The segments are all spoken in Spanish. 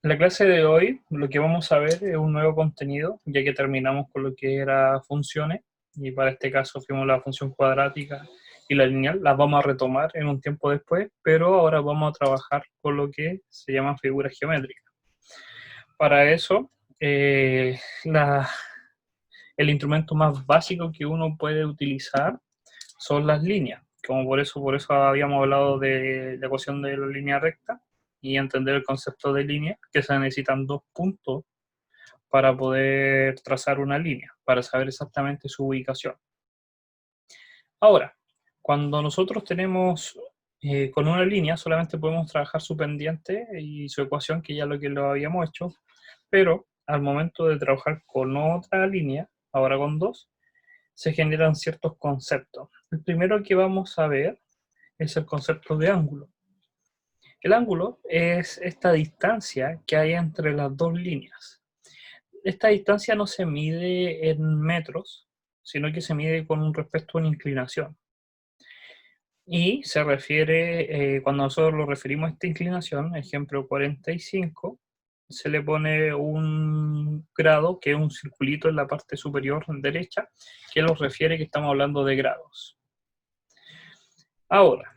En la clase de hoy lo que vamos a ver es un nuevo contenido, ya que terminamos con lo que era funciones, y para este caso fuimos la función cuadrática y la lineal, las vamos a retomar en un tiempo después, pero ahora vamos a trabajar con lo que se llaman figuras geométricas. Para eso, eh, la, el instrumento más básico que uno puede utilizar son las líneas, como por eso habíamos hablado de la ecuación de la línea recta y entender el concepto de línea, que se necesitan dos puntos para poder trazar una línea, para saber exactamente su ubicación. Ahora, cuando nosotros tenemos con una línea, solamente podemos trabajar su pendiente y su ecuación, que ya lo habíamos hecho, pero al momento de trabajar con otra línea, ahora con dos, se generan ciertos conceptos. El primero que vamos a ver es el concepto de ángulo. El ángulo es esta distancia que hay entre las dos líneas. Esta distancia no se mide en metros, sino que se mide con respecto a una inclinación. Y se refiere, cuando nosotros lo referimos a esta inclinación, ejemplo 45, se le pone un grado, que es un circulito en la parte superior derecha, que nos refiere que estamos hablando de grados. Ahora,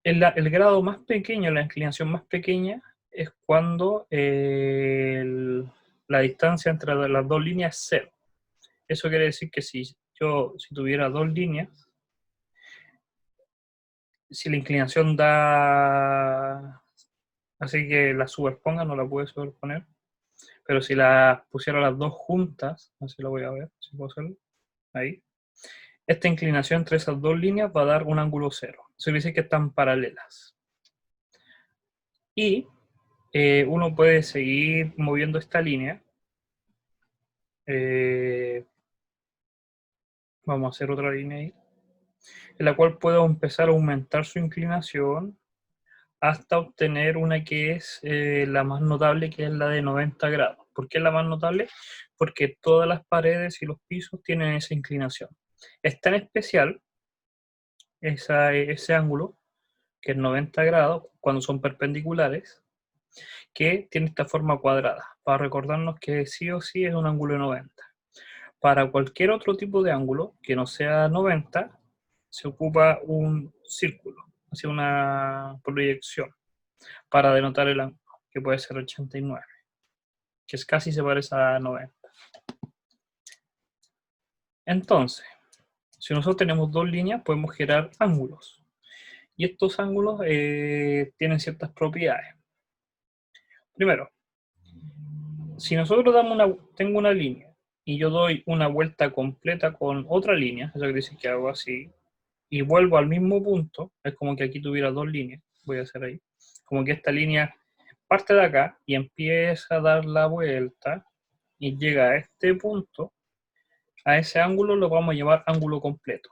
el grado más pequeño, la inclinación más pequeña, es cuando la distancia entre las dos líneas es cero. Eso quiere decir que si tuviera dos líneas, si la inclinación da, así que la superponga, no la puede superponer, pero si las pusiera las dos juntas, así lo voy a ver, si puedo hacerlo, ahí, esta inclinación entre esas dos líneas va a dar un ángulo cero. Eso quiere decir que están paralelas. Y uno puede seguir moviendo esta línea. Vamos a hacer otra línea ahí, en la cual puedo empezar a aumentar su inclinación hasta obtener una que es la más notable, que es la de 90 grados. ¿Por qué es la más notable? Porque todas las paredes y los pisos tienen esa inclinación. Es tan especial ese ángulo, que es 90 grados, cuando son perpendiculares, que tiene esta forma cuadrada, para recordarnos que sí o sí es un ángulo de 90. Para cualquier otro tipo de ángulo que no sea 90, se ocupa un círculo, hacia una proyección, para denotar el ángulo, que puede ser 89, que es casi se parece a 90. Entonces, si nosotros tenemos dos líneas, podemos generar ángulos. Y estos ángulos tienen ciertas propiedades. Primero, si nosotros tengo una línea y yo doy una vuelta completa con otra línea, eso quiere decir que hago así, y vuelvo al mismo punto, es como que aquí tuviera dos líneas, voy a hacer ahí, como que esta línea parte de acá y empieza a dar la vuelta y llega a este punto, a ese ángulo lo vamos a llamar ángulo completo.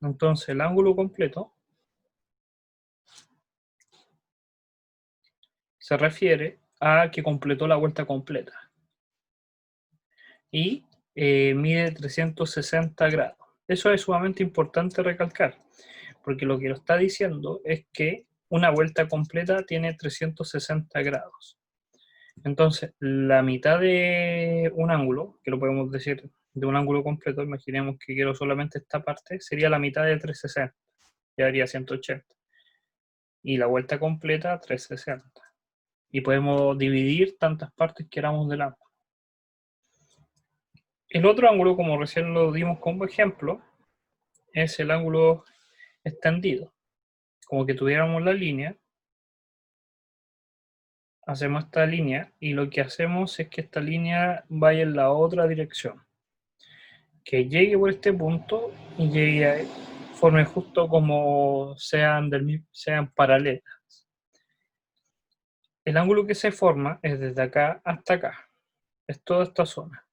Entonces el ángulo completo se refiere a que completó la vuelta completa y mide 360 grados. Eso es sumamente importante recalcar, porque lo que lo está diciendo es que una vuelta completa tiene 360 grados. Entonces, la mitad de un ángulo, que lo podemos decir de un ángulo completo, imaginemos que quiero solamente esta parte, sería la mitad de 360, ya haría 180. Y la vuelta completa, 360. Y podemos dividir tantas partes que queramos del ángulo. El otro ángulo, como recién lo dimos como ejemplo, es el ángulo extendido. Como que tuviéramos la línea, hacemos esta línea y lo que hacemos es que esta línea vaya en la otra dirección. Que llegue por este punto y llegue a, forme justo como sean paralelas. El ángulo que se forma es desde acá hasta acá, es toda esta zona.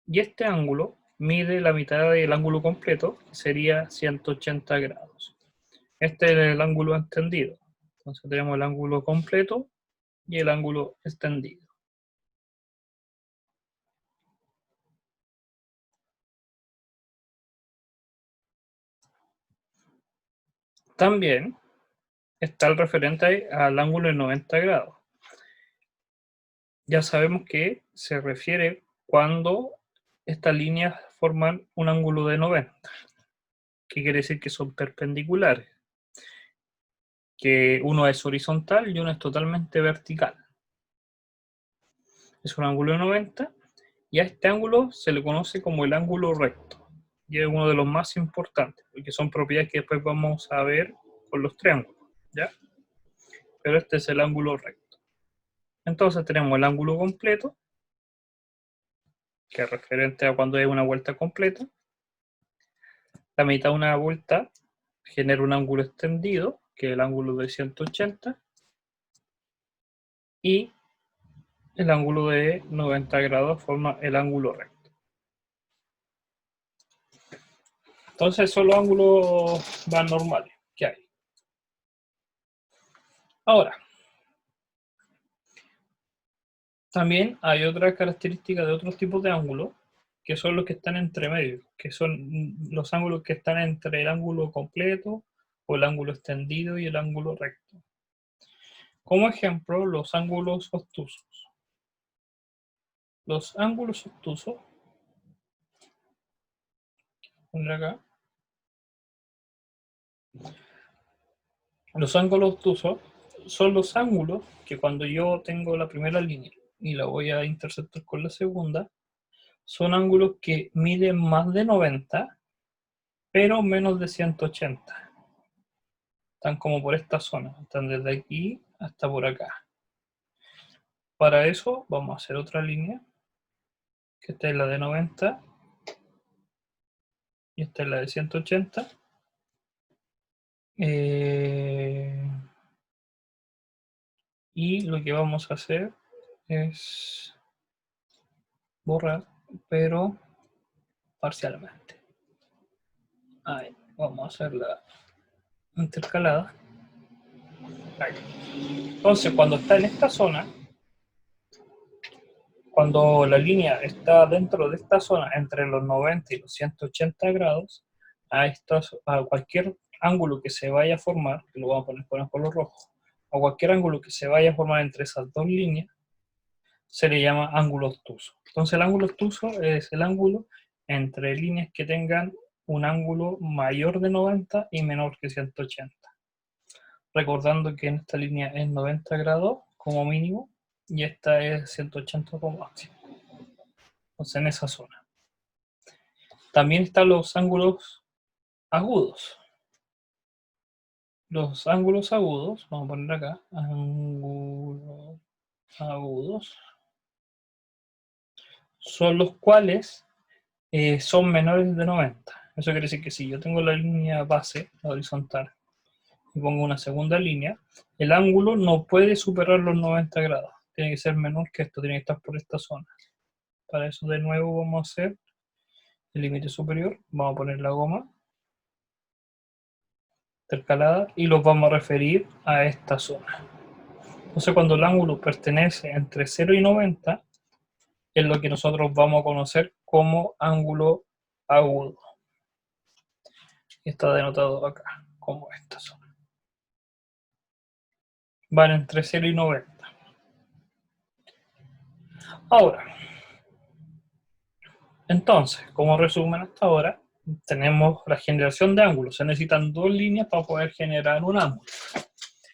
Y este ángulo mide la mitad del ángulo completo, que sería 180 grados. Este es el ángulo extendido. Entonces tenemos el ángulo completo y el ángulo extendido. También está el referente al ángulo de 90 grados. ya sabemos que se refiere cuando estas líneas forman un ángulo de 90. ¿Qué quiere decir? Que son perpendiculares. Que uno es horizontal y uno es totalmente vertical. Es un ángulo de 90 y a este ángulo se le conoce como el ángulo recto. Y es uno de los más importantes, porque son propiedades que después vamos a ver con los triángulos, ¿ya? Pero este es el ángulo recto. Entonces tenemos el ángulo completo, que es referente a cuando hay una vuelta completa. La mitad de una vuelta genera un ángulo extendido, que es el ángulo de 180, y el ángulo de 90 grados forma el ángulo recto. Entonces son los ángulos más normales que hay. Ahora, también hay otra característica de otros tipos de ángulos, que son los que están entre medio, que son los ángulos que están entre el ángulo completo o el ángulo extendido y el ángulo recto. Como ejemplo, los ángulos obtusos. Los ángulos obtusos, pondré acá. Los ángulos obtusos son los ángulos que cuando yo tengo la primera línea y la voy a intersectar con la segunda, son ángulos que miden más de 90, pero menos de 180. Están como por esta zona, están desde aquí hasta por acá. Para eso vamos a hacer otra línea, que esta es la de 90 y esta es la de 180. Y lo que vamos a hacer es borrar, pero parcialmente. Ahí, vamos a hacer la intercalada. Ahí. Entonces, cuando está en esta zona, cuando la línea está dentro de esta zona, entre los 90 y los 180 grados, a cualquier ángulo que se vaya a formar, que lo vamos a poner con el color rojo, a cualquier ángulo que se vaya a formar entre esas dos líneas, se le llama ángulo obtuso. Entonces el ángulo obtuso es el ángulo entre líneas que tengan un ángulo mayor de 90 y menor que 180. Recordando que en esta línea es 90 grados como mínimo y esta es 180 como máximo. Entonces en esa zona. También están los ángulos agudos. Los ángulos agudos, vamos a poner acá, ángulos agudos, son los cuales son menores de 90. Eso quiere decir que si yo tengo la línea base, la horizontal, y pongo una segunda línea, el ángulo no puede superar los 90 grados. Tiene que ser menor que esto, tiene que estar por esta zona. Para eso de nuevo vamos a hacer el límite superior, vamos a poner la goma intercalada y los vamos a referir a esta zona. Entonces cuando el ángulo pertenece entre 0 y 90, es lo que nosotros vamos a conocer como ángulo agudo. Está denotado acá, como esta zona. Van entre 0 y 90. Ahora, entonces, como resumen hasta ahora, tenemos la generación de ángulos. Se necesitan dos líneas para poder generar un ángulo.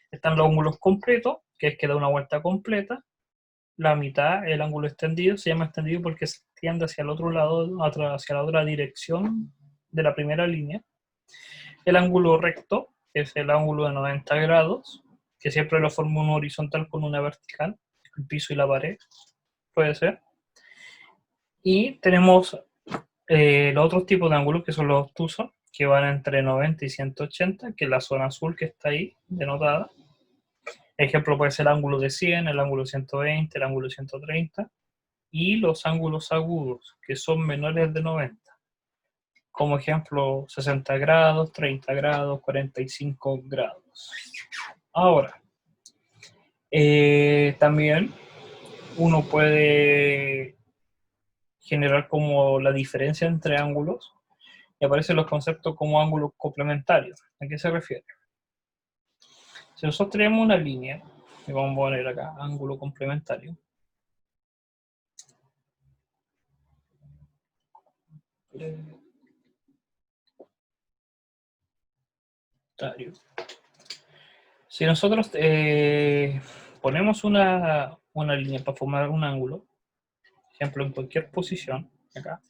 Están los ángulos completos, que es que da una vuelta completa. La mitad, el ángulo extendido, se llama extendido porque se extiende hacia el otro lado, hacia la otra dirección de la primera línea. El ángulo recto, que es el ángulo de 90 grados, que siempre lo forma una horizontal con una vertical, el piso y la pared, puede ser. Y tenemos los otros tipos de ángulos, que son los obtusos, que van entre 90 y 180, que es la zona azul que está ahí denotada. Ejemplo puede ser el ángulo de 100, el ángulo de 120, el ángulo de 130. Y los ángulos agudos, que son menores de 90. Como ejemplo, 60 grados, 30 grados, 45 grados. Ahora, también uno puede generar como la diferencia entre ángulos y aparecen los conceptos como ángulos complementarios. ¿A qué se refiere? Si nosotros tenemos una línea, y vamos a poner acá ángulo complementario, Si nosotros ponemos una línea para formar un ángulo, por ejemplo, en cualquier posición, acá,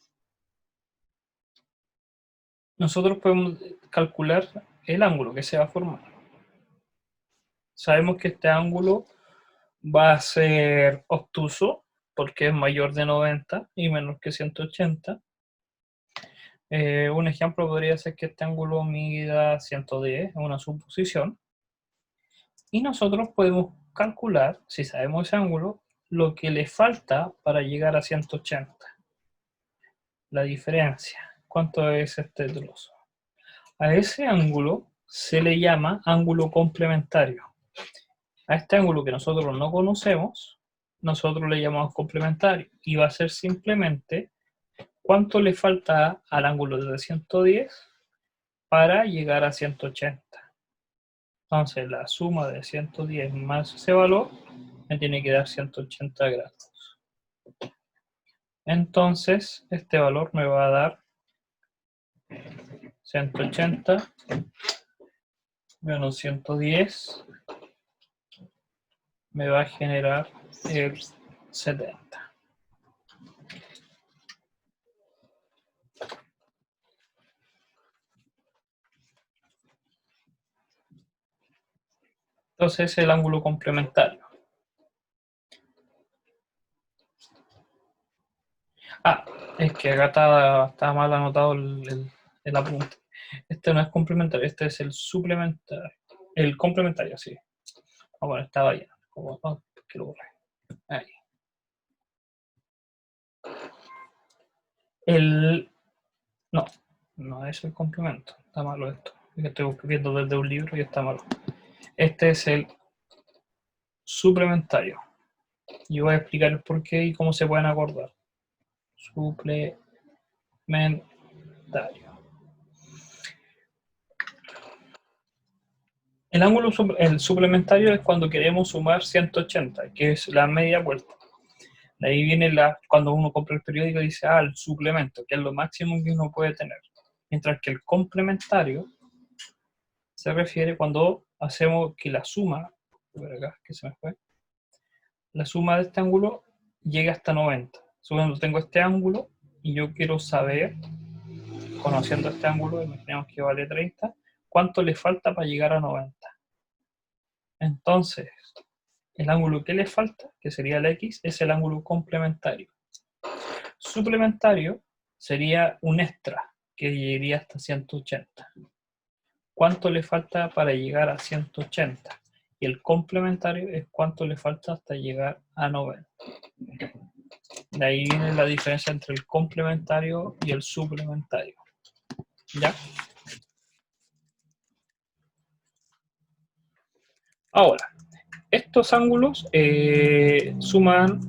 nosotros podemos calcular el ángulo que se va a formar. Sabemos que este ángulo va a ser obtuso porque es mayor de 90 y menor que 180. Un ejemplo podría ser que este ángulo mida 110, es una suposición. Y nosotros podemos calcular, si sabemos ese ángulo, lo que le falta para llegar a 180. La diferencia. ¿Cuánto es este trozo? A ese ángulo se le llama ángulo complementario. A este ángulo que nosotros no conocemos, nosotros le llamamos complementario. Y va a ser simplemente cuánto le falta al ángulo de 110 para llegar a 180. Entonces la suma de 110 más ese valor me tiene que dar 180 grados. Entonces este valor me va a dar 180 menos 110 me va a generar el 70. Entonces es el ángulo complementario. Ah, es que acá está mal anotado el apunte. Este no es complementario, este es el suplementario. El complementario, sí. Ah, bueno, estaba ya. Como, oh, que lo borré. Ahí. No, no es el complemento. Está malo esto. Estoy viendo desde un libro y está malo. Este es el suplementario. Y voy a explicar el por qué y cómo se pueden acordar. Suplementario. El suplementario es cuando queremos sumar 180, que es la media vuelta. De ahí viene cuando uno compra el periódico y dice, el suplemento, que es lo máximo que uno puede tener. Mientras que el complementario se refiere cuando hacemos que la suma, por acá, que se me fue, la suma de este ángulo llega hasta 90. Suponiendo tengo este ángulo y yo quiero saber, conociendo este ángulo, imaginemos que vale 30, cuánto le falta para llegar a 90. Entonces, el ángulo que le falta, que sería el X, es el ángulo complementario. Suplementario sería un extra, que llegaría hasta 180. ¿Cuánto le falta para llegar a 180? Y el complementario es cuánto le falta hasta llegar a 90. De ahí viene la diferencia entre el complementario y el suplementario. ¿Ya? Ahora, estos ángulos suman,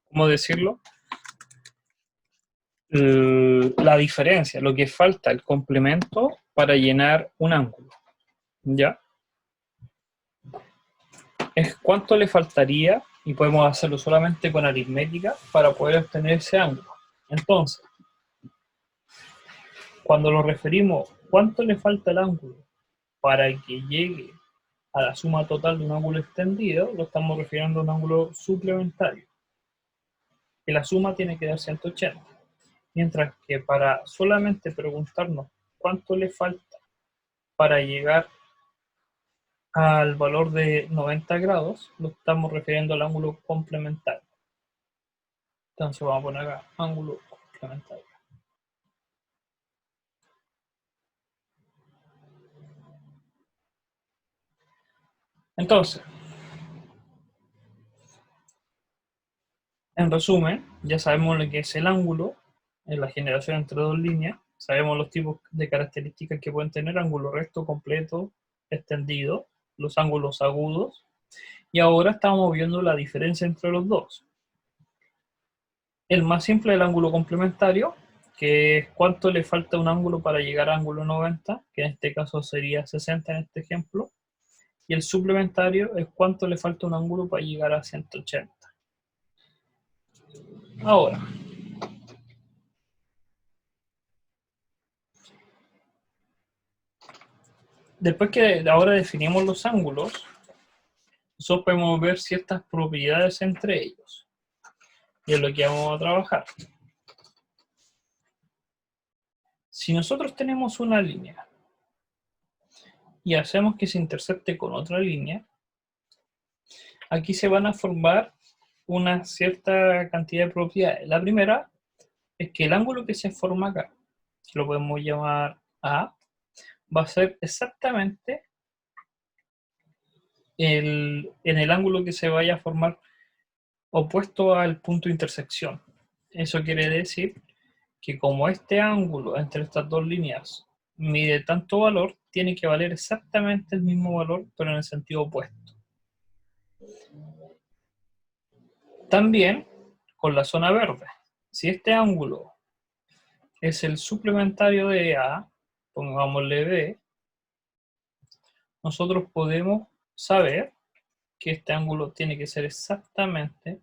¿cómo decirlo? La diferencia, lo que falta, el complemento para llenar un ángulo. ¿Ya? Es cuánto le faltaría, y podemos hacerlo solamente con aritmética, para poder obtener ese ángulo. Entonces, cuando lo referimos, ¿cuánto le falta el ángulo para que llegue a la suma total de un ángulo extendido? Lo estamos refiriendo a un ángulo suplementario. Que la suma tiene que dar 180. Mientras que para solamente preguntarnos cuánto le falta para llegar al valor de 90 grados, lo estamos refiriendo al ángulo complementario. Entonces vamos a poner acá, ángulo complementario. Entonces, en resumen, ya sabemos lo que es el ángulo en la generación entre dos líneas, sabemos los tipos de características que pueden tener: ángulo recto, completo, extendido, los ángulos agudos, y ahora estamos viendo la diferencia entre los dos. El más simple es el ángulo complementario, que es cuánto le falta a un ángulo para llegar al ángulo 90, que en este caso sería 60 en este ejemplo, y el suplementario es cuánto le falta a un ángulo para llegar a 180. Ahora, Después que ahora definimos los ángulos, nosotros podemos ver ciertas propiedades entre ellos. Y es lo que vamos a trabajar. Si nosotros tenemos una línea y hacemos que se intersecte con otra línea, aquí se van a formar una cierta cantidad de propiedades. La primera es que el ángulo que se forma acá, que lo podemos llamar A, va a ser exactamente en el ángulo que se vaya a formar opuesto al punto de intersección. Eso quiere decir que como este ángulo entre estas dos líneas mide tanto valor, tiene que valer exactamente el mismo valor, pero en el sentido opuesto. También con la zona verde. Si este ángulo es el suplementario de A, pongámosle B, nosotros podemos saber que este ángulo tiene que ser exactamente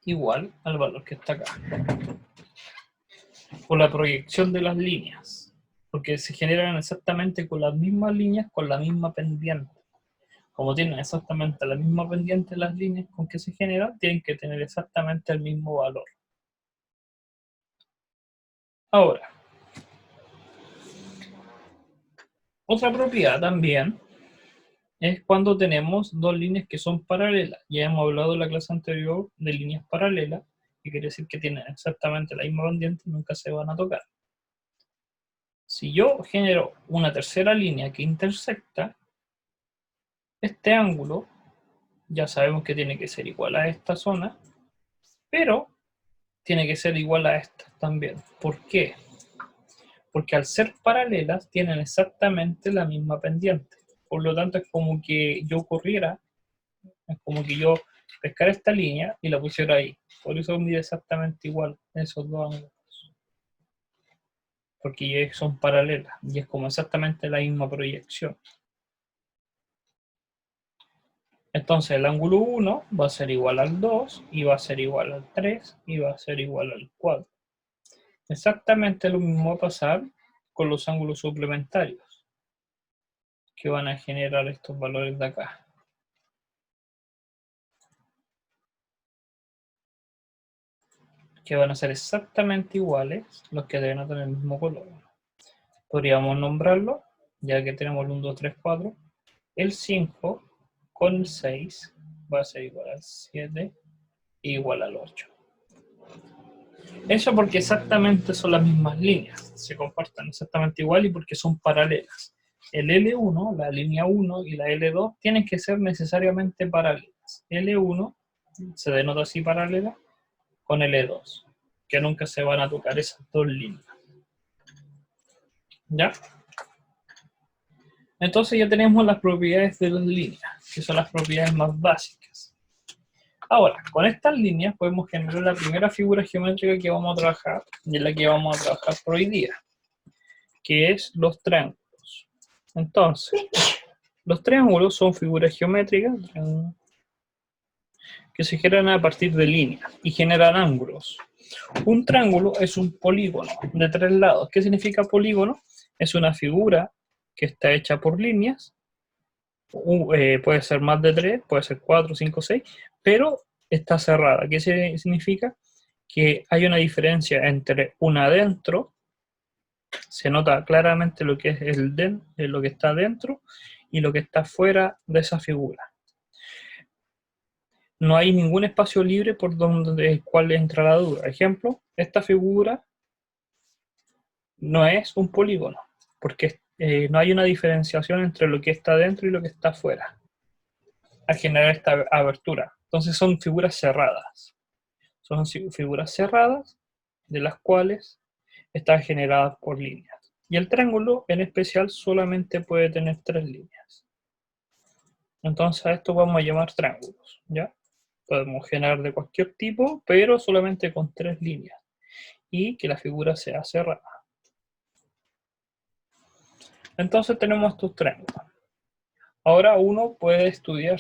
igual al valor que está acá. Por la proyección de las líneas, porque se generan exactamente con las mismas líneas, con la misma pendiente. Como tienen exactamente la misma pendiente las líneas con que se generan, tienen que tener exactamente el mismo valor. Ahora, otra propiedad también es cuando tenemos dos líneas que son paralelas. Ya hemos hablado en la clase anterior de líneas paralelas, que quiere decir que tienen exactamente la misma pendiente y nunca se van a tocar. Si yo genero una tercera línea que intersecta, este ángulo ya sabemos que tiene que ser igual a esta zona, pero tiene que ser igual a esta también. ¿Por qué? Porque al ser paralelas tienen exactamente la misma pendiente. Por lo tanto, es como que yo corriera, es como que yo pescara esta línea y la pusiera ahí. Por eso mide exactamente igual esos dos ángulos. Porque son paralelas y es como exactamente la misma proyección. Entonces el ángulo 1 va a ser igual al 2, y va a ser igual al 3, y va a ser igual al 4. Exactamente lo mismo va a pasar con los ángulos suplementarios, que van a generar estos valores de acá. Que van a ser exactamente iguales, los que deben tener el mismo color. Podríamos nombrarlo, ya que tenemos el 1, 2, 3, 4. El 5 con el 6 va a ser igual al 7 e igual al 8. Eso porque exactamente son las mismas líneas, se comportan exactamente igual y porque son paralelas. El L1, la línea 1 y la L2 tienen que ser necesariamente paralelas. L1 se denota así paralela con L2, que nunca se van a tocar esas dos líneas. ¿Ya? Entonces ya tenemos las propiedades de las líneas, que son las propiedades más básicas. Ahora, con estas líneas podemos generar la primera figura geométrica que vamos a trabajar, y es la que vamos a trabajar por hoy día, que es los triángulos. Entonces, los triángulos son figuras geométricas que se generan a partir de líneas y generan ángulos. Un triángulo es un polígono de 3 lados. ¿Qué significa polígono? Es una figura que está hecha por líneas, puede ser más de 3, puede ser 4, 5, 6, pero está cerrada. ¿Qué significa? Que hay una diferencia entre un adentro, se nota claramente lo que es lo que está dentro y lo que está fuera de esa figura. No hay ningún espacio libre por donde el cual entra la duda. Ejemplo, esta figura no es un polígono, porque no hay una diferenciación entre lo que está dentro y lo que está afuera al generar esta abertura. Entonces son figuras cerradas. Son figuras cerradas de las cuales están generadas por líneas. Y el triángulo en especial solamente puede tener 3 líneas. Entonces a esto vamos a llamar triángulos, ¿ya? Podemos generar de cualquier tipo, pero solamente con 3 líneas. Y que la figura sea cerrada. Entonces tenemos estos triángulos. Ahora uno puede estudiar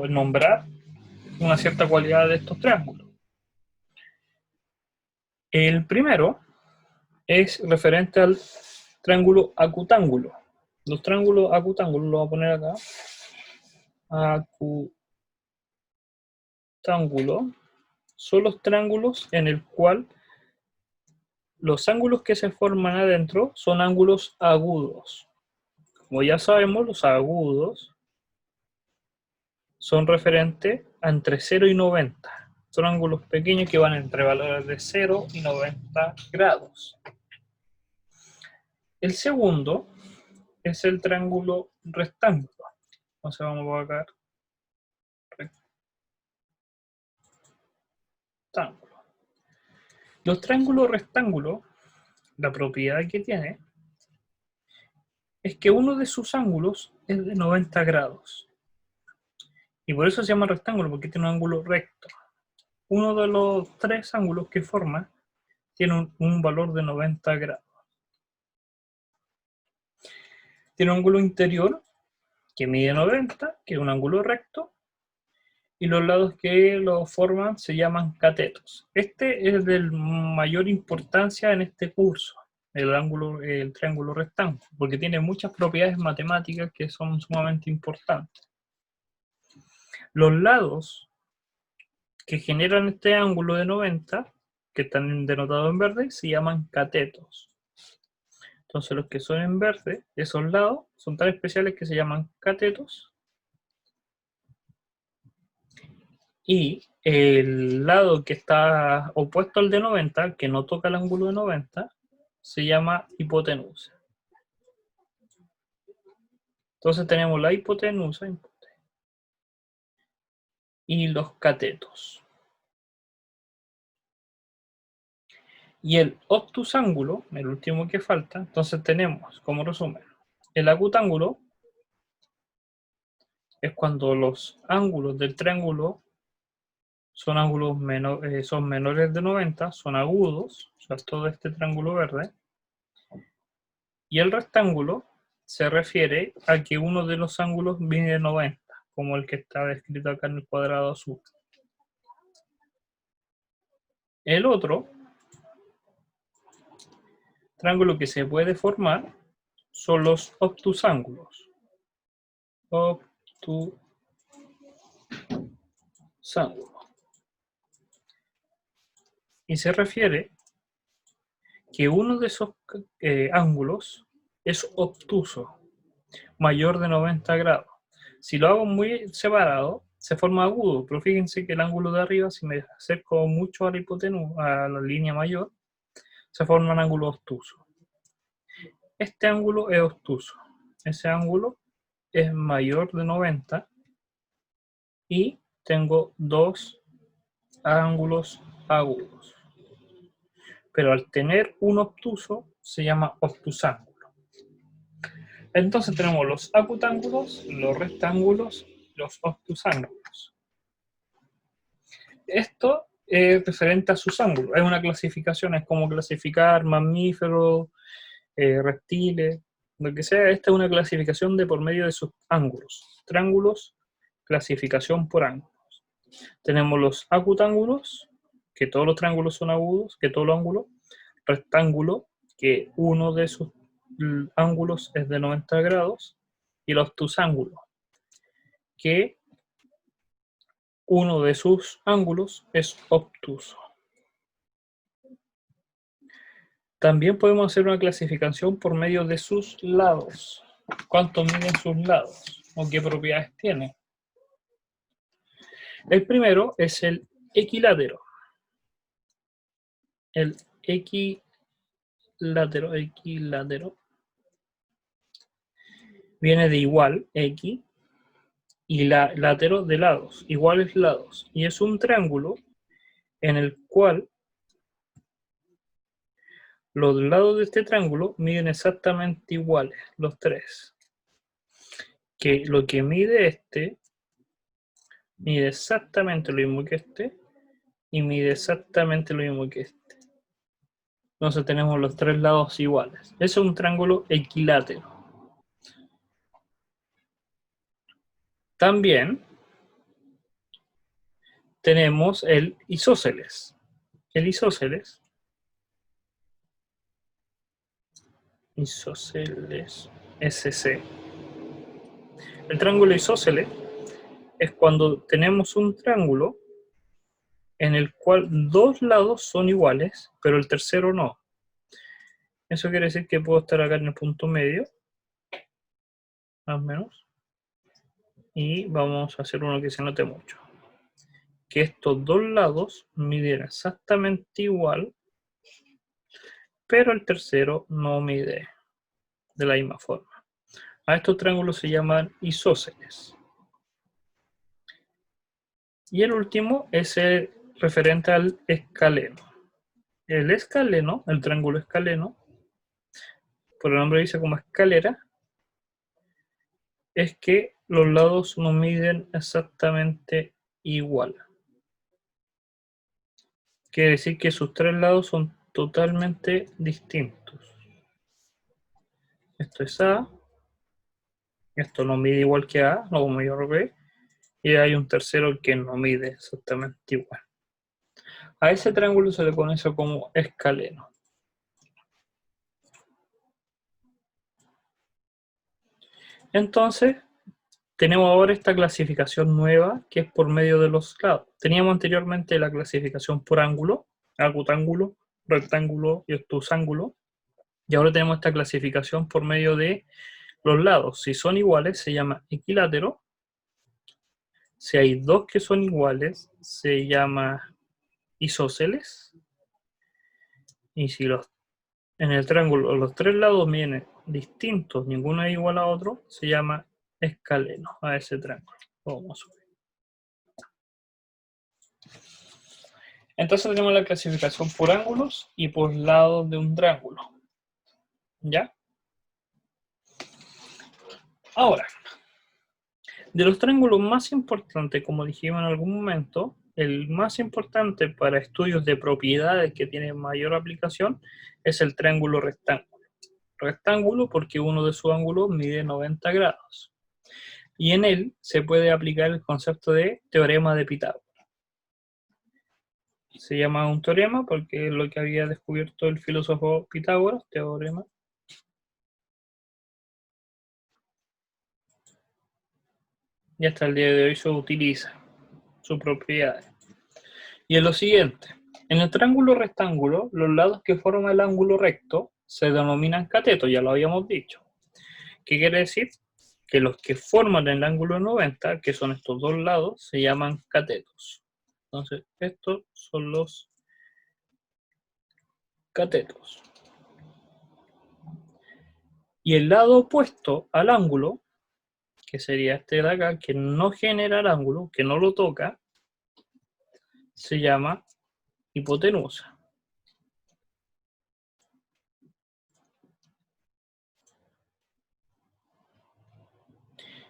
nombrar una cierta cualidad de estos triángulos. El primero es referente al Triángulo acutángulo. Los triángulos acutángulos, lo voy a poner acá. Acutángulo son los triángulos en el cual los ángulos que se forman adentro son ángulos agudos. Como ya sabemos, los agudos son referentes a entre 0 y 90. Son ángulos pequeños que van entre valores de 0 y 90 grados. El segundo es el triángulo rectángulo. Entonces vamos a colocar rectángulo. Los triángulos rectángulos, la propiedad que tiene es que uno de sus ángulos es de 90 grados. Y por eso se llama rectángulo, porque tiene un ángulo recto. Uno de los tres ángulos que forma tiene un valor de 90 grados. Tiene un ángulo interior que mide 90, que es un ángulo recto, y los lados que lo forman se llaman catetos. Este es de mayor importancia en este curso, el triángulo rectángulo, porque tiene muchas propiedades matemáticas que son sumamente importantes. Los lados que generan este ángulo de 90, que están denotados en verde, se llaman catetos. Entonces los que son en verde, esos lados, son tan especiales que se llaman catetos. Y el lado que está opuesto al de 90, que no toca el ángulo de 90, se llama hipotenusa. Entonces tenemos la hipotenusa y los catetos. Y el obtusángulo, el último que falta, entonces tenemos, como resumen, el acutángulo es cuando los ángulos del triángulo son ángulos son menores de 90, son agudos, o sea, todo este triángulo verde. Y el rectángulo se refiere a que uno de los ángulos mide 90, como el que está descrito acá en el cuadrado azul. El otro triángulo que se puede formar son los obtusángulos. Obtusángulo. Y se refiere que uno de esos ángulos es obtuso, mayor de 90 grados. Si lo hago muy separado, se forma agudo, pero fíjense que el ángulo de arriba, si me acerco mucho a la hipotenusa, a la línea mayor, se forma un ángulo obtuso. Este ángulo es obtuso. Ese ángulo es mayor de 90 y tengo dos ángulos agudos. Pero al tener un obtuso, se llama obtusángulo. Entonces tenemos los acutángulos, los rectángulos, los obtusángulos. Esto es referente a sus ángulos. Es una clasificación, es como clasificar mamíferos, reptiles, lo que sea. Esta es una clasificación de por medio de sus ángulos. Triángulos, clasificación por ángulos. Tenemos los acutángulos, que todos los triángulos son agudos, que todos los ángulos. Rectángulo, que uno de sus ángulos es de 90 grados. Y los obtusángulos, que uno de sus ángulos es obtuso. También podemos hacer una clasificación por medio de sus lados. ¿Cuánto miden sus lados? ¿O qué propiedades tienen? El primero es el equilátero. El equilátero viene de igual, x, y látero de lados, iguales lados. Y es un triángulo en el cual los lados de este triángulo miden exactamente iguales, los tres. Que lo que mide este mide exactamente lo mismo que este y mide exactamente lo mismo que este. Entonces tenemos los tres lados iguales. Ese es un triángulo equilátero. También tenemos el isósceles. El isósceles isósceles SC. El triángulo isósceles es cuando tenemos un triángulo en el cual dos lados son iguales, pero el tercero no. Eso quiere decir que puedo estar acá en el punto medio, más o menos, y vamos a hacer uno que se note mucho. Que estos dos lados miden exactamente igual, pero el tercero no mide de la misma forma. A estos triángulos se llaman isósceles. Y el último es el referente al escaleno. El escaleno, el triángulo escaleno, por el nombre dice como escalera, es que los lados no miden exactamente igual. Quiere decir que sus tres lados son totalmente distintos. Esto es A, esto no mide igual que A, no como yo lo veo, y hay un tercero que no mide exactamente igual. A ese triángulo se le conoce como escaleno. Entonces, tenemos ahora esta clasificación nueva que es por medio de los lados. Teníamos anteriormente la clasificación por ángulo, acutángulo, rectángulo y obtusángulo. Y ahora tenemos esta clasificación por medio de los lados. Si son iguales se llama equilátero. Si hay dos que son iguales se llama isósceles. Y si en el triángulo los tres lados vienen distintos, ninguno es igual a otro, se llama escaleno a ese triángulo. Vamos a subir. Entonces tenemos la clasificación por ángulos y por lados de un triángulo. ¿Ya? Ahora, de los triángulos más importantes, como dijimos en algún momento, el más importante para estudios de propiedades que tienen mayor aplicación es el triángulo rectángulo. Rectángulo porque uno de sus ángulos mide 90 grados. Y en él se puede aplicar el concepto de teorema de Pitágoras. Se llama un teorema porque es lo que había descubierto el filósofo Pitágoras, teorema. Y hasta el día de hoy se utiliza sus propiedades. Y es lo siguiente, en el triángulo rectángulo, los lados que forman el ángulo recto se denominan catetos, ya lo habíamos dicho. ¿Qué quiere decir? Que los que forman el ángulo 90, que son estos dos lados, se llaman catetos. Entonces, estos son los catetos. Y el lado opuesto al ángulo, que sería este de acá, que no genera el ángulo, que no lo toca, se llama hipotenusa.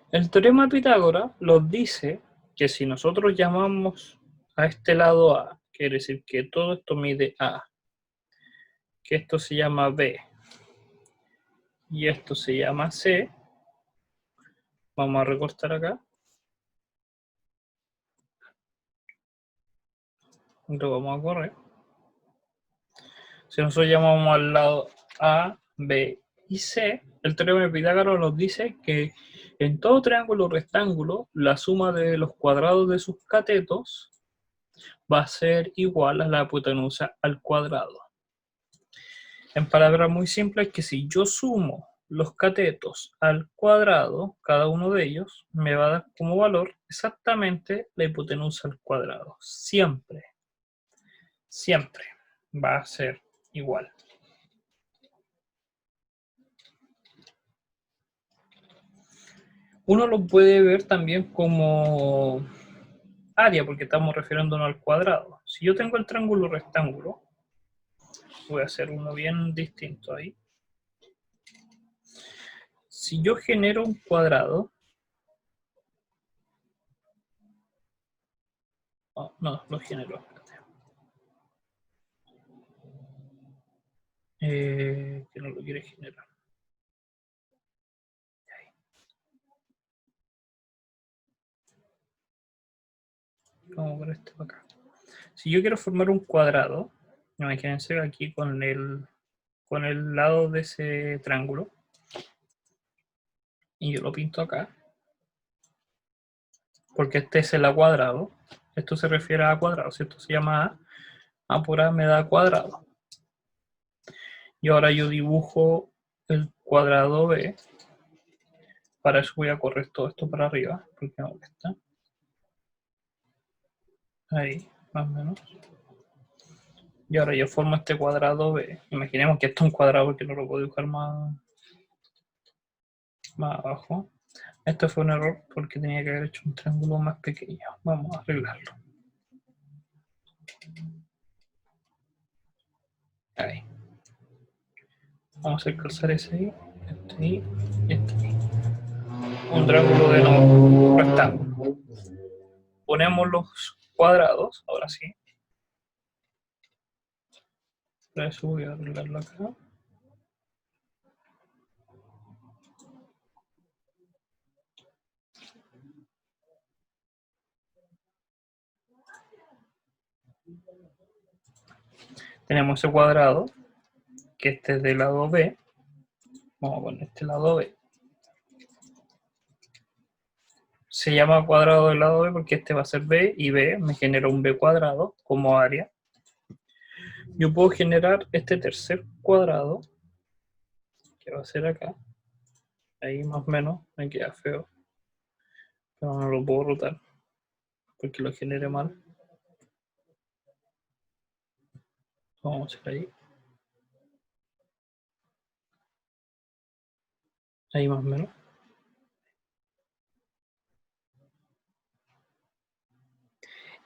El teorema de Pitágoras nos dice que si nosotros llamamos a este lado A, quiere decir que todo esto mide A, que esto se llama B y esto se llama C, vamos a recortar acá, lo vamos a correr. Si nosotros llamamos al lado A, B y C, el teorema de Pitágoras nos dice que en todo triángulo rectángulo, la suma de los cuadrados de sus catetos va a ser igual a la hipotenusa al cuadrado. En palabras muy simples, que si yo sumo los catetos al cuadrado, cada uno de ellos, me va a dar como valor exactamente la hipotenusa al cuadrado. Siempre, siempre va a ser igual. Uno lo puede ver también como área, porque estamos refiriéndonos al cuadrado. Si yo tengo el triángulo rectángulo, voy a hacer uno bien distinto ahí. Si yo genero un cuadrado, oh, no, lo genero. Que no lo quiere generar. Vamos a ver esto acá. Si yo quiero formar un cuadrado, imagínense aquí con el con el lado de ese triángulo. Y yo lo pinto acá. Porque este es el A cuadrado. Esto se refiere a A cuadrado. Si esto se llama A por A me da cuadrado. Y ahora yo dibujo el cuadrado B. Para eso voy a correr todo esto para arriba, porque me molesta. Ahí, más o menos. Y ahora yo formo este cuadrado B. Imaginemos que esto es un cuadrado porque no lo puedo dibujar más abajo. Esto fue un error porque tenía que haber hecho un triángulo más pequeño. Vamos a arreglarlo. Ahí. Vamos a calzar ese ahí, este ahí y este ahí. Un triángulo de nuevo rectángulo. Ponemos los cuadrados, ahora sí. Para eso voy a arreglarlo acá. Tenemos ese cuadrado, que este es del lado B. Vamos a poner este lado B. Se llama cuadrado del lado B porque este va a ser B y B me genera un B cuadrado como área. Yo puedo generar este tercer cuadrado, que va a ser acá. Ahí más o menos me queda feo. Pero no lo puedo rotar porque lo genere mal. Vamos a hacer ahí. Ahí más o menos.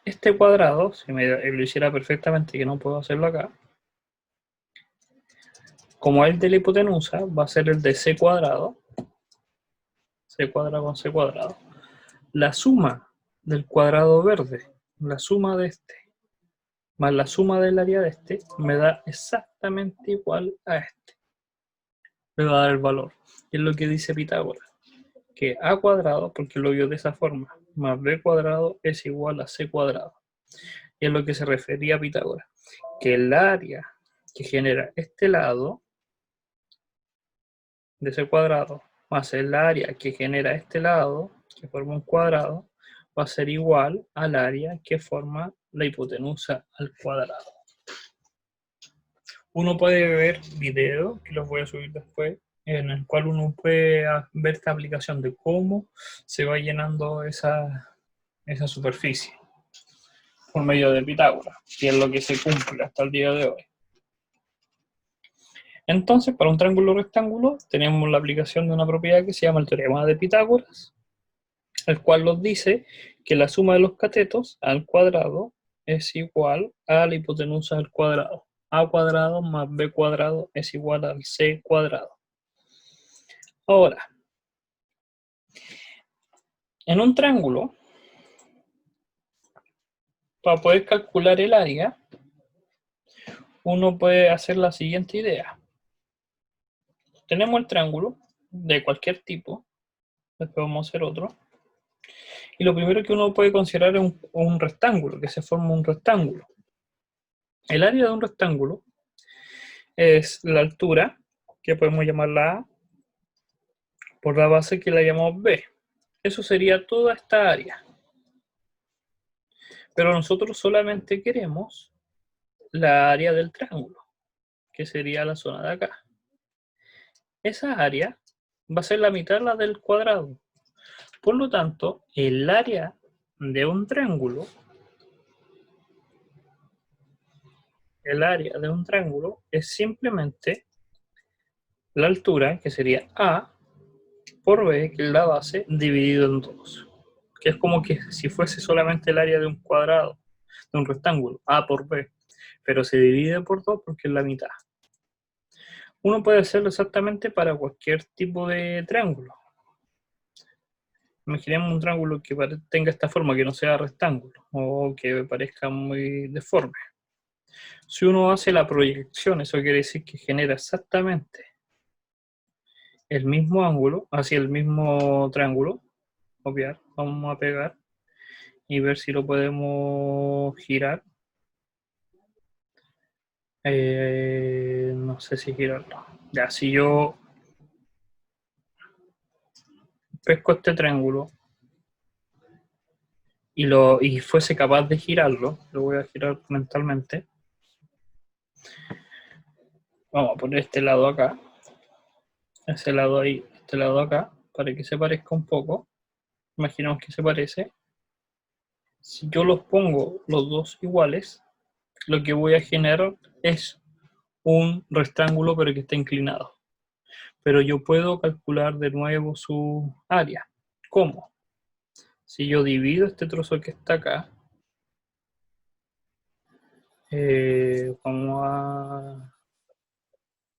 Este cuadrado, si me lo hiciera perfectamente, que no puedo hacerlo acá, como es de la hipotenusa, va a ser el de C cuadrado con C cuadrado. La suma del cuadrado verde, la suma de este, más la suma del área de este, me da exactamente igual a este. Me va a dar el valor. Y es lo que dice Pitágoras, que A cuadrado, porque lo vio de esa forma, más B cuadrado es igual a C cuadrado. Y es lo que se refería a Pitágoras, que el área que genera este lado de ese cuadrado más el área que genera este lado, que forma un cuadrado, va a ser igual al área que forma la hipotenusa al cuadrado. Uno puede ver videos, que los voy a subir después, en el cual uno puede ver esta aplicación de cómo se va llenando esa superficie por medio de Pitágoras, y es lo que se cumple hasta el día de hoy. Entonces, para un triángulo rectángulo, tenemos la aplicación de una propiedad que se llama el teorema de Pitágoras, el cual nos dice que la suma de los catetos al cuadrado es igual a la hipotenusa al cuadrado. A cuadrado más B cuadrado es igual al C cuadrado. Ahora, en un triángulo, para poder calcular el área, uno puede hacer la siguiente idea. Tenemos el triángulo de cualquier tipo, después vamos a hacer otro. Y lo primero que uno puede considerar es un rectángulo, que se forma un rectángulo. El área de un rectángulo es la altura, que podemos llamarla A, por la base que la llamamos B. Eso sería toda esta área. Pero nosotros solamente queremos la área del triángulo, que sería la zona de acá. Esa área va a ser la mitad de la del cuadrado. Por lo tanto, el área de un triángulo, es simplemente la altura, que sería A, por B, que es la base, dividido en 2. Que es como que si fuese solamente el área de un cuadrado, de un rectángulo, A por B, pero se divide por 2 porque es la mitad. Uno puede hacerlo exactamente para cualquier tipo de triángulo. Imaginemos un triángulo que tenga esta forma, que no sea rectángulo, o que parezca muy deforme. Si uno hace la proyección, eso quiere decir que genera exactamente el mismo ángulo, hacia el mismo triángulo. Copiar, vamos a pegar y ver si lo podemos girar. No sé si girarlo. Ya, si yo pesco este triángulo y fuese capaz de girarlo, lo voy a girar mentalmente. Vamos a poner este lado acá, ese lado ahí, este lado acá, para que se parezca un poco. Imaginamos que se parece. Si yo los pongo los dos iguales, lo que voy a generar es un rectángulo pero que está inclinado. Pero yo puedo calcular de nuevo su área. ¿Cómo? Si yo divido este trozo que está acá, vamos a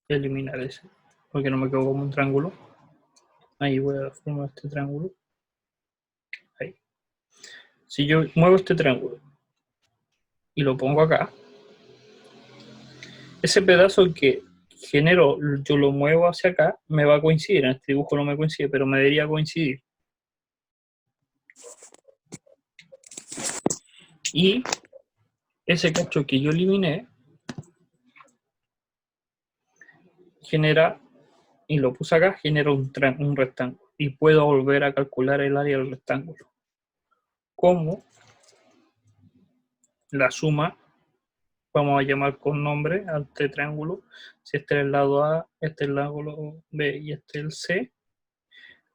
eliminar ese, porque no me quedó como un triángulo. Ahí voy a formar este triángulo. Ahí. Si yo muevo este triángulo y lo pongo acá, ese pedazo que genero, yo lo muevo hacia acá, me va a coincidir. En este dibujo no me coincide, pero me debería coincidir. Y ese cacho que yo eliminé genera, y lo puse acá, genera un rectángulo. Y puedo volver a calcular el área del rectángulo. Como la suma, vamos a llamar con nombre a este triángulo. Si este es el lado A, este es el lado B y este es el C.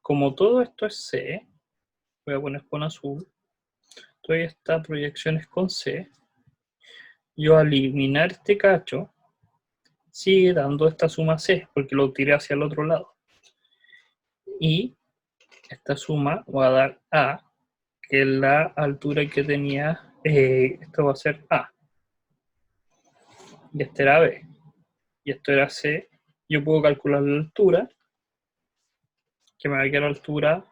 Como todo esto es C, voy a poner con azul. Toda esta proyección es con C. Yo al eliminar este cacho, sigue dando esta suma C, porque lo tiré hacia el otro lado. Y esta suma va a dar A, que es la altura que tenía, esto va a ser A. Y este era B. Y esto era C. Yo puedo calcular la altura, que me va a quedar la altura,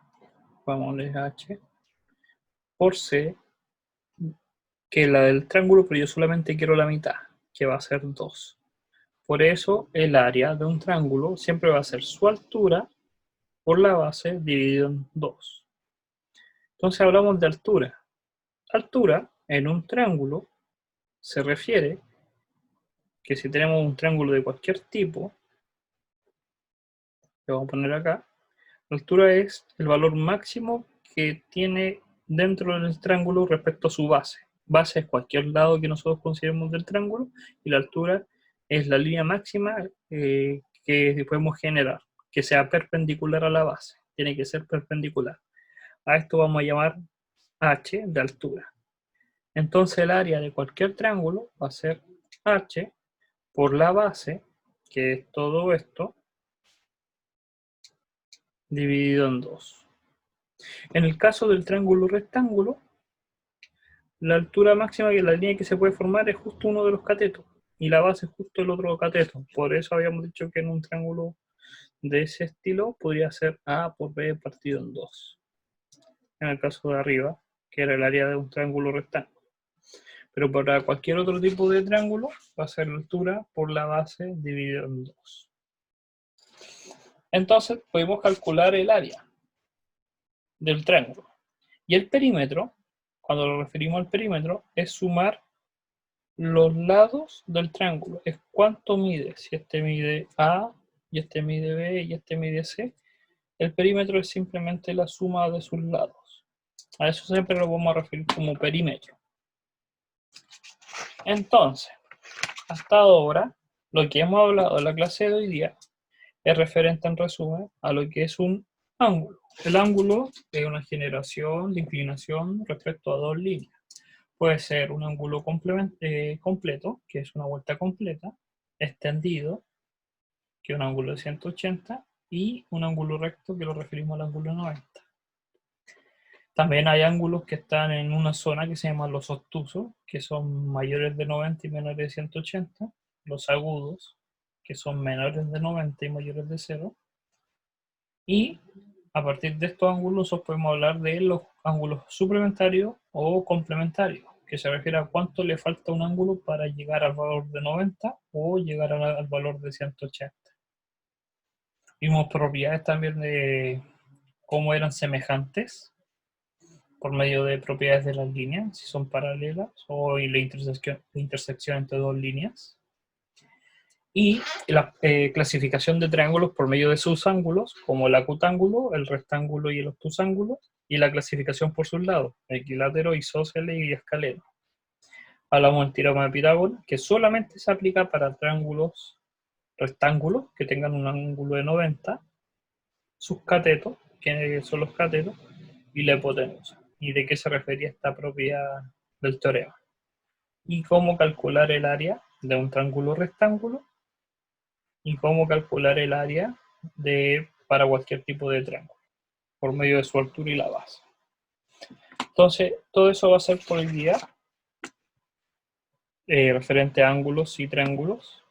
vamos a H, por C, que es la del triángulo, pero yo solamente quiero la mitad, que va a ser 2. Por eso el área de un triángulo siempre va a ser su altura por la base dividido en 2. Entonces hablamos de altura. Altura en un triángulo se refiere que si tenemos un triángulo de cualquier tipo, que vamos a poner acá, la altura es el valor máximo que tiene dentro del triángulo respecto a su base. Base es cualquier lado que nosotros consideremos del triángulo y la altura es la línea máxima que podemos generar, que sea perpendicular a la base. Tiene que ser perpendicular. A esto vamos a llamar h de altura. Entonces el área de cualquier triángulo va a ser h por la base, que es todo esto, dividido en 2. En el caso del triángulo rectángulo, la altura máxima que la línea que se puede formar es justo uno de los catetos y la base es justo el otro cateto. Por eso habíamos dicho que en un triángulo de ese estilo podría ser A por B partido en 2. En el caso de arriba, que era el área de un triángulo rectángulo. Pero para cualquier otro tipo de triángulo va a ser la altura por la base dividido en 2. Entonces podemos calcular el área del triángulo. Y el perímetro, cuando lo referimos al perímetro, es sumar los lados del triángulo. Es cuánto mide. Si este mide A, y este mide B, y este mide C, el perímetro es simplemente la suma de sus lados. A eso siempre lo vamos a referir como perímetro. Entonces, hasta ahora, lo que hemos hablado en la clase de hoy día es referente en resumen a lo que es un ángulo. El ángulo es una generación de inclinación respecto a dos líneas. Puede ser un ángulo completo, que es una vuelta completa, extendido, que es un ángulo de 180, y un ángulo recto, que lo referimos al ángulo de 90. También hay ángulos que están en una zona que se llaman los obtusos, que son mayores de 90 y menores de 180, los agudos, que son menores de 90 y mayores de 0, y a partir de estos ángulos nosotros podemos hablar de los ángulos suplementarios o complementarios, que se refiere a cuánto le falta a un ángulo para llegar al valor de 90 o llegar al valor de 180. Vimos propiedades también de cómo eran semejantes por medio de propiedades de las líneas, si son paralelas o la intersección entre dos líneas. y la clasificación de triángulos por medio de sus ángulos, como el acutángulo, el rectángulo y el obtusángulo, y la clasificación por sus lados, equilátero, isósceles y escaleno. Hablamos del teorema de Pitágoras, que solamente se aplica para triángulos rectángulos que tengan un ángulo de 90, sus catetos, que son los catetos, y la hipotenusa. ¿Y de qué se refería esta propiedad del teorema? Y cómo calcular el área de un triángulo rectángulo y cómo calcular el área para cualquier tipo de triángulo, por medio de su altura y la base. Entonces, todo eso va a ser por el día referente a ángulos y triángulos.